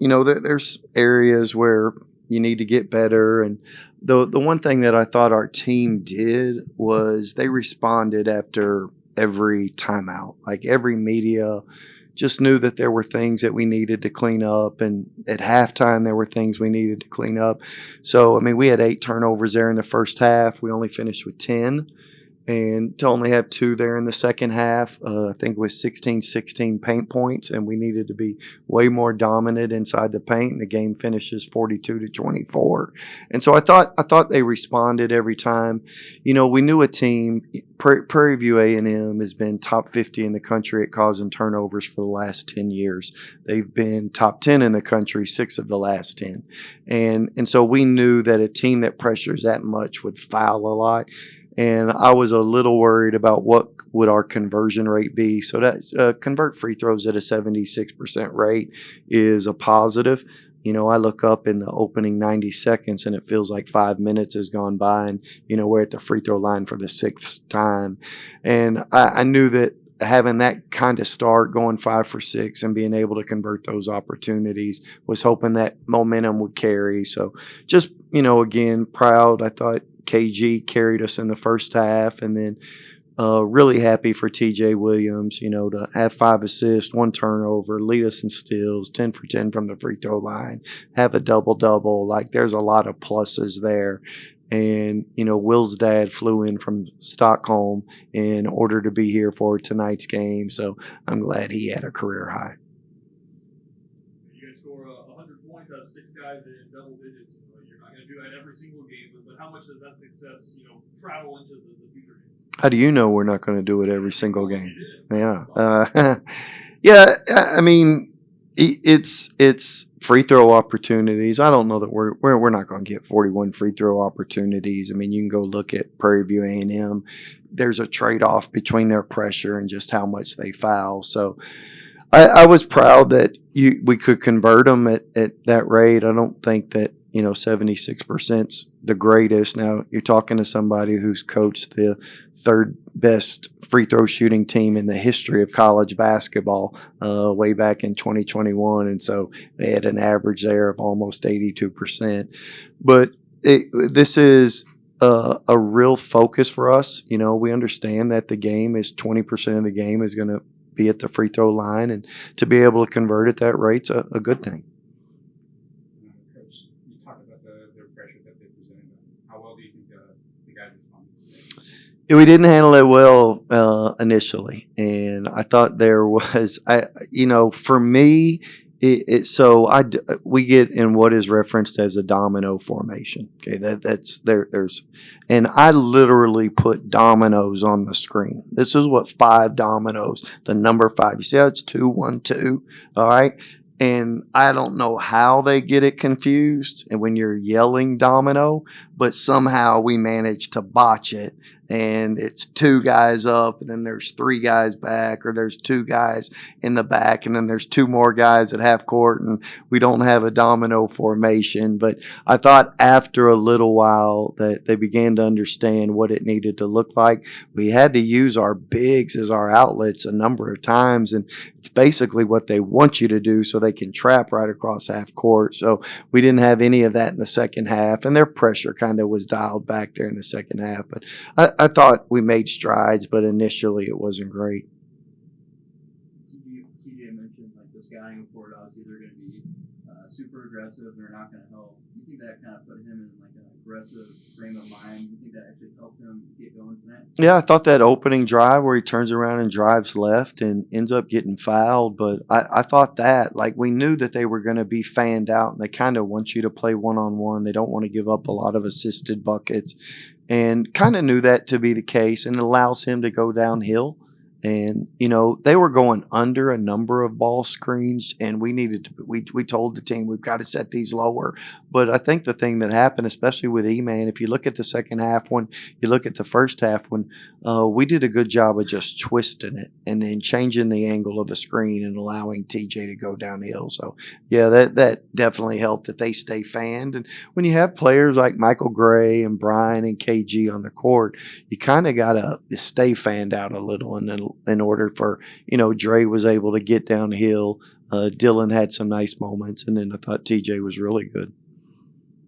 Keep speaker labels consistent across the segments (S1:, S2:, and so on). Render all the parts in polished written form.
S1: there's areas where you need to get better. And the one thing that I thought our team did was they responded after every timeout. Like every media just knew that there were things that we needed to clean up. And at halftime, there were things we needed to clean up. So, I mean, we had 8 turnovers there in the first half. We only finished with 10. And to only have 2 there in the second half, I think it was 16 paint points, and we needed to be way more dominant inside the paint. And the game finishes 42-24. And so I thought they responded every time. We knew a team. Prairie View A&M has been top 50 in the country at causing turnovers for the last 10 years. They've been top 10 in the country 6 of the last 10. And so we knew that a team that pressures that much would foul a lot. And I was a little worried about what would our conversion rate be. So that convert free throws at a 76% rate is a positive. I look up in the opening 90 seconds and it feels like 5 minutes has gone by, and, we're at the free throw line for the 6th time. And I knew that having that kind of start, going 5 for 6 and being able to convert those opportunities, was hoping that momentum would carry. So just, again, proud. I thought KG carried us in the first half, and then really happy for TJ Williams, to have 5 assists, 1 turnover, lead us in steals, 10 for 10 from the free throw line, have a double-double. Like, there's a lot of pluses there. And, Will's dad flew in from Stockholm in order to be here for tonight's game. So I'm glad he had a career high.
S2: You guys score 100 points out of 6 guys in double digits. You're not going to do that every single game, but how much does that success, travel into the future games?
S1: How do you know we're not going to do it every single game? Yeah. Yeah, I mean, it's free throw opportunities. I don't know that we're not going to get 41 free throw opportunities. I mean, you can go look at Prairie View A&M. There's a trade-off between their pressure and just how much they foul. So I was proud that we could convert them at that rate. I don't think that 76%'s the greatest. Now, you're talking to somebody who's coached the 3rd best free throw shooting team in the history of college basketball way back in 2021. And so they had an average there of almost 82%. But this is a real focus for us. We understand that the game is 20% of the game is going to be at the free throw line, and to be able to convert at that rate's a good thing. We didn't handle it well initially, and I thought there was, for me, we get in what is referenced as a domino formation. Okay, that's there. And I literally put dominoes on the screen. This is what 5 dominoes, the number 5. You see how it's 2, 1, 2. All right. And I don't know how they get it confused and when you're yelling domino, but somehow we managed to botch it. And it's 2 guys up, and then there's 3 guys back, or there's 2 guys in the back, and then there's 2 more guys at half court, and we don't have a domino formation. But I thought after a little while that they began to understand what it needed to look like. We had to use our bigs as our outlets a number of times, and it's basically what they want you to do so they can trap right across half court. So we didn't have any of that in the second half, and their pressure kind of was dialed back there in the second half. But I thought we made strides, but initially it wasn't great.
S3: TJ mentioned this guy in court, obviously they're going to be super aggressive. They're not going to help. Do you think that kind of put him in an aggressive frame of mind? Do you think that actually helped him get going tonight?
S1: Yeah, I thought that opening drive where he turns around and drives left and ends up getting fouled. But I thought that, we knew that they were going to be fanned out, and they kind of want you to play one-on-one. They don't want to give up a lot of assisted buckets. And kind of knew that to be the case, and it allows him to go downhill. And, they were going under a number of ball screens, and we told the team, we've got to set these lower. But I think the thing that happened, especially with E-Man, if you look at the second half, when you look at the first half, when we did a good job of just twisting it and then changing the angle of the screen and allowing TJ to go downhill. So, yeah, that definitely helped that they stay fanned. And when you have players like Michael Gray and Brian and KG on the court, you kind of got to stay fanned out a little, and then in order for, Dre was able to get downhill Dylan had some nice moments, and then I thought TJ was really good.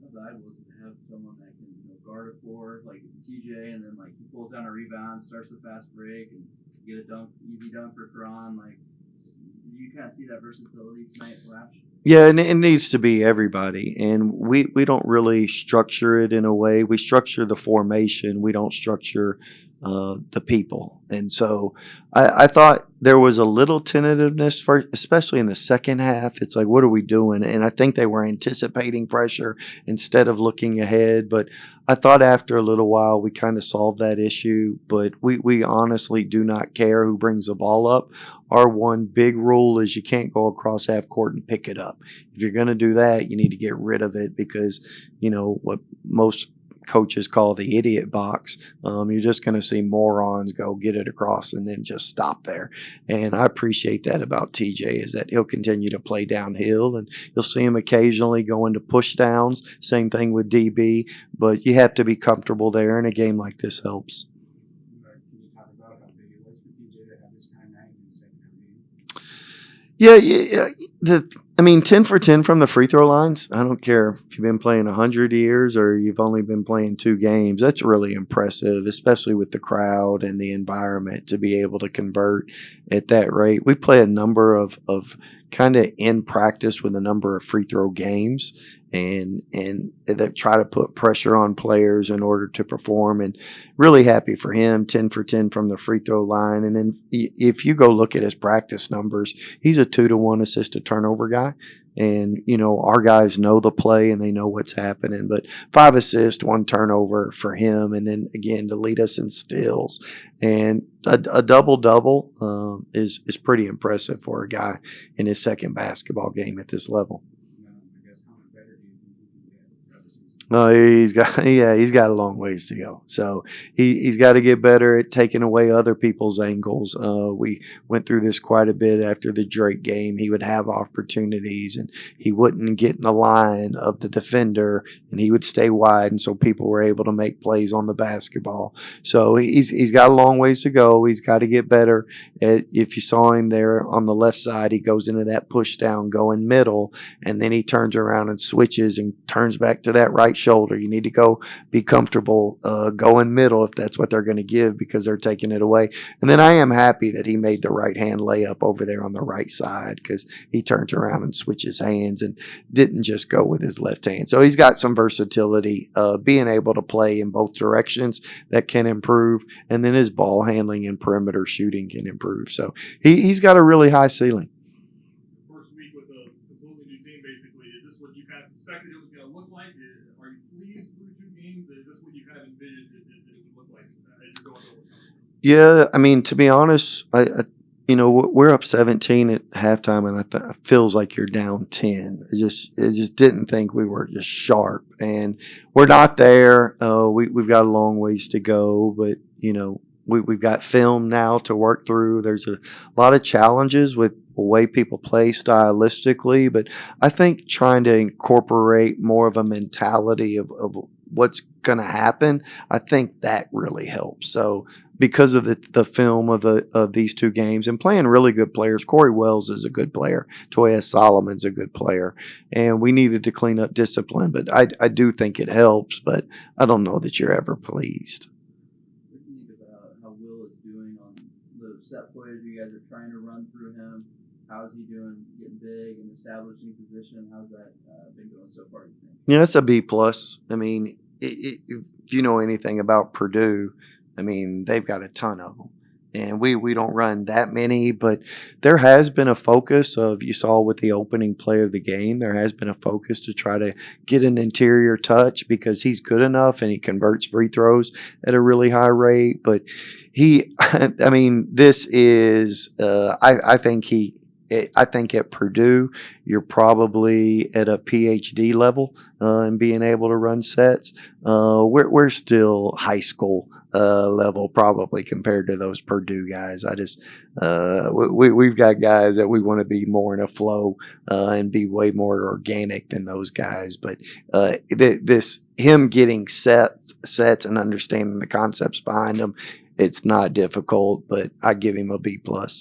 S3: How valuable is it to have someone that can guard a floor like TJ, and then like he pulls down a rebound, starts the fast break, and get a dunk, easy dunk for Karan. Like you kind of see that versatility tonight, Flash.
S1: Yeah, and it needs to be everybody. And we don't really structure it in a way. We structure the formation. We don't structure the people. And so I thought there was a little tentativeness, for, especially in the second half. It's like, what are we doing? And I think they were anticipating pressure instead of looking ahead. But I thought after a little while we kind of solved that issue. But we honestly do not care who brings the ball up. Our one big rule is you can't go across half court and pick it up. If you're going to do that, you need to get rid of it because, what most coaches call the idiot box. You're just going to see morons go get it across and then just stop there. And I appreciate that about TJ is that he'll continue to play downhill and you'll see him occasionally go into push downs. Same thing with DB, but you have to be comfortable there, and a game like this helps. Yeah, 10 for 10 from the free throw lines. I don't care if you've been playing 100 years or you've only been playing 2 games. That's really impressive, especially with the crowd and the environment to be able to convert at that rate. We play a number of kind of in practice with a number of free throw games and that try to put pressure on players in order to perform, and really happy for him, 10 for 10 from the free throw line. And then if you go look at his practice numbers, he's a 2-to-1 assist to turnover guy. And, our guys know the play and they know what's happening. But 5 assists, 1 turnover for him. And then, again, to lead us in steals. And a double-double is pretty impressive for a guy in his second basketball game at this level. He's got a long ways to go. So he's got to get better at taking away other people's angles. We went through this quite a bit after the Drake game. He would have opportunities and he wouldn't get in the line of the defender and he would stay wide, and so people were able to make plays on the basketball. So he's got a long ways to go. He's got to get better at, if you saw him there on the left side, he goes into that push down, going middle, and then he turns around and switches and turns back to that right shoulder. You need to go be comfortable going middle if that's what they're going to give because they're taking it away. And then I am happy that he made the right hand layup over there on the right side because he turns around and switches hands and didn't just go with his left hand. So he's got some versatility, being able to play in both directions that can improve, and then his ball handling and perimeter shooting can improve. So he's got a really high ceiling.
S2: First week with a completely new team, basically, is this what you kind of suspected it was going to look like? Are you pleased through 2 games? Is this what you kind of envisioned it would look like as you're going over?
S1: Yeah, to be honest, we're up 17 at halftime, and it feels like you're down 10. I just didn't think we were just sharp, and we're not there. We've got a long ways to go, but we've got film now to work through. There's a lot of challenges with the way people play stylistically, but I think trying to incorporate more of a mentality of what's going to happen, I think that really helps. So because of the film of these 2 games and playing really good players, Corey Wells is a good player, Toya Solomon's a good player, and we needed to clean up discipline, but I do think it helps, but I don't know that you're ever pleased.
S3: What do you think about how Will is doing on the set plays you guys are trying to run through him? How's he doing getting big and establishing position? How's that been going so far, you think?
S1: Yeah, it's a B+. If you know anything about Purdue, they've got a ton of them. And we don't run that many, but there has been a focus of, you saw with the opening play of the game, there has been a focus to try to get an interior touch because he's good enough and he converts free throws at a really high rate. But this is, I think at Purdue, you're probably at a PhD level in being able to run sets. We're still high school level probably compared to those Purdue guys. We've got guys that we want to be more in a flow and be way more organic than those guys. But him getting sets and understanding the concepts behind them, it's not difficult. But I give him a B+.
S3: It seems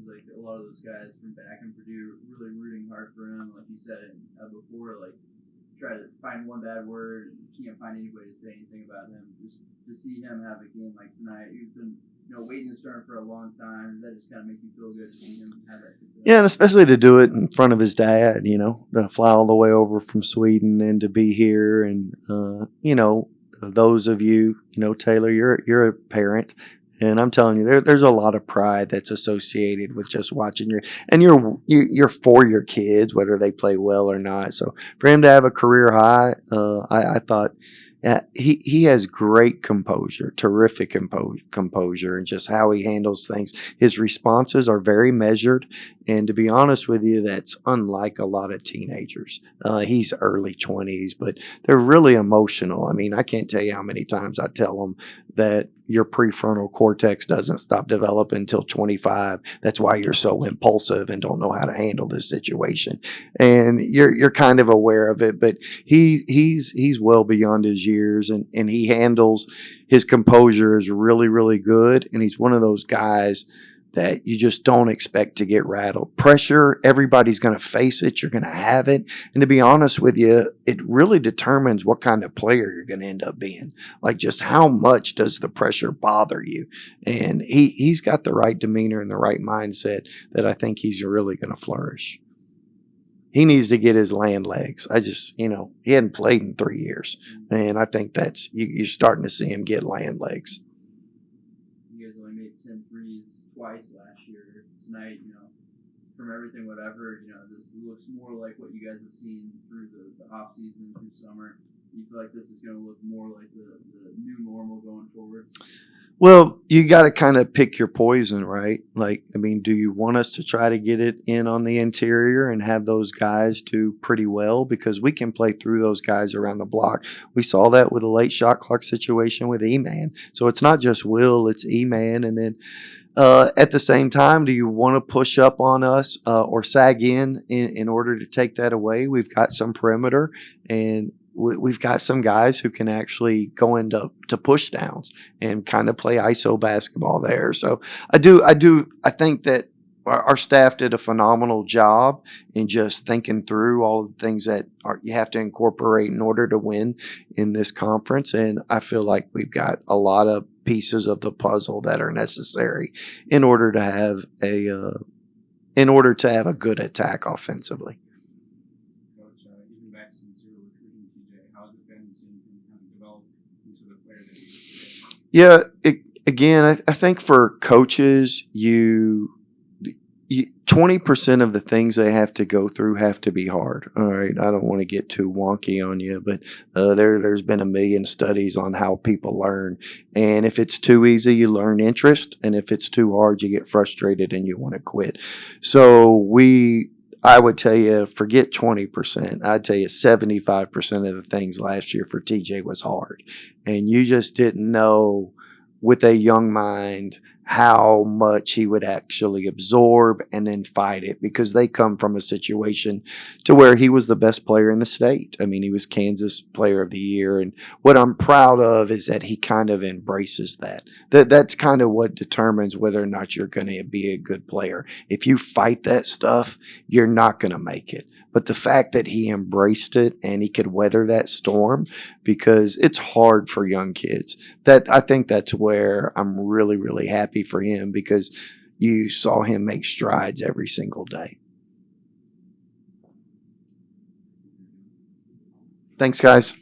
S3: like a lot of those guys from back in said it before, like try to find one bad word and you can't find anybody to say anything about him. Just to see him have a game like tonight, he's been waiting his turn for a long time. That just kind of makes you feel good to see him have that success.
S1: Yeah, and especially to do it in front of his dad, to fly all the way over from Sweden and to be here. And, those of you, Taylor, you're a parent. And I'm telling you, there's a lot of pride that's associated with just watching you're for your kids, whether they play well or not. So for him to have a career high, I thought he has great composure, terrific composure, and just how he handles things. His responses are very measured, and to be honest with you, that's unlike a lot of teenagers. He's early 20s, but they're really emotional. I mean, I can't tell you how many times I tell them that your prefrontal cortex doesn't stop developing until 25. That's why you're so impulsive and don't know how to handle this situation. And you're kind of aware of it, but he's well beyond his years, and he handles his composure is really, really good. And he's one of those guys that you just don't expect to get rattled. Pressure, everybody's going to face it. You're going to have it. And to be honest with you, it really determines what kind of player you're going to end up being. Like, just how much does the pressure bother you? And he's got the right demeanor and the right mindset that I think he's really going to flourish. He needs to get his land legs. He hadn't played in 3 years. And I think that's, you're starting to see him get land legs.
S3: You guys only made 10 threes twice last year. Tonight, from everything, whatever, this looks more like what you guys have seen through the off season, through summer. Do you feel like this is going to look more like the new normal going forward?
S1: Well, you got to kind of pick your poison, right? Do you want us to try to get it in on the interior and have those guys do pretty well? Because we can play through those guys around the block. We saw that with a late shot clock situation with E-Man. So it's not just Will, it's E-Man. And then at the same time, do you want to push up on us or sag in order to take that away? We've got some perimeter, and we've got some guys who can actually go into push downs and kind of play ISO basketball there. So I think that our staff did a phenomenal job in just thinking through all of the things that you have to incorporate in order to win in this conference. And I feel like we've got a lot of pieces of the puzzle that are necessary in order to have a good attack offensively. Yeah, again, I think for coaches, 20% of the things they have to go through have to be hard. All right, I don't want to get too wonky on you, but there's been a million studies on how people learn. And if it's too easy, you learn interest. And if it's too hard, you get frustrated and you want to quit. So I would tell you, forget 20%. I'd tell you 75% of the things last year for TJ was hard. And you just didn't know with a young mind how much he would actually absorb and then fight it, because they come from a situation to where he was the best player in the state. I mean, he was Kansas Player of the Year. And what I'm proud of is that he kind of embraces that. That's kind of what determines whether or not you're going to be a good player. If you fight that stuff, you're not going to make it. But the fact that he embraced it and he could weather that storm, because it's hard for young kids. I think that's where I'm really, really happy for him, because you saw him make strides every single day. Thanks, guys.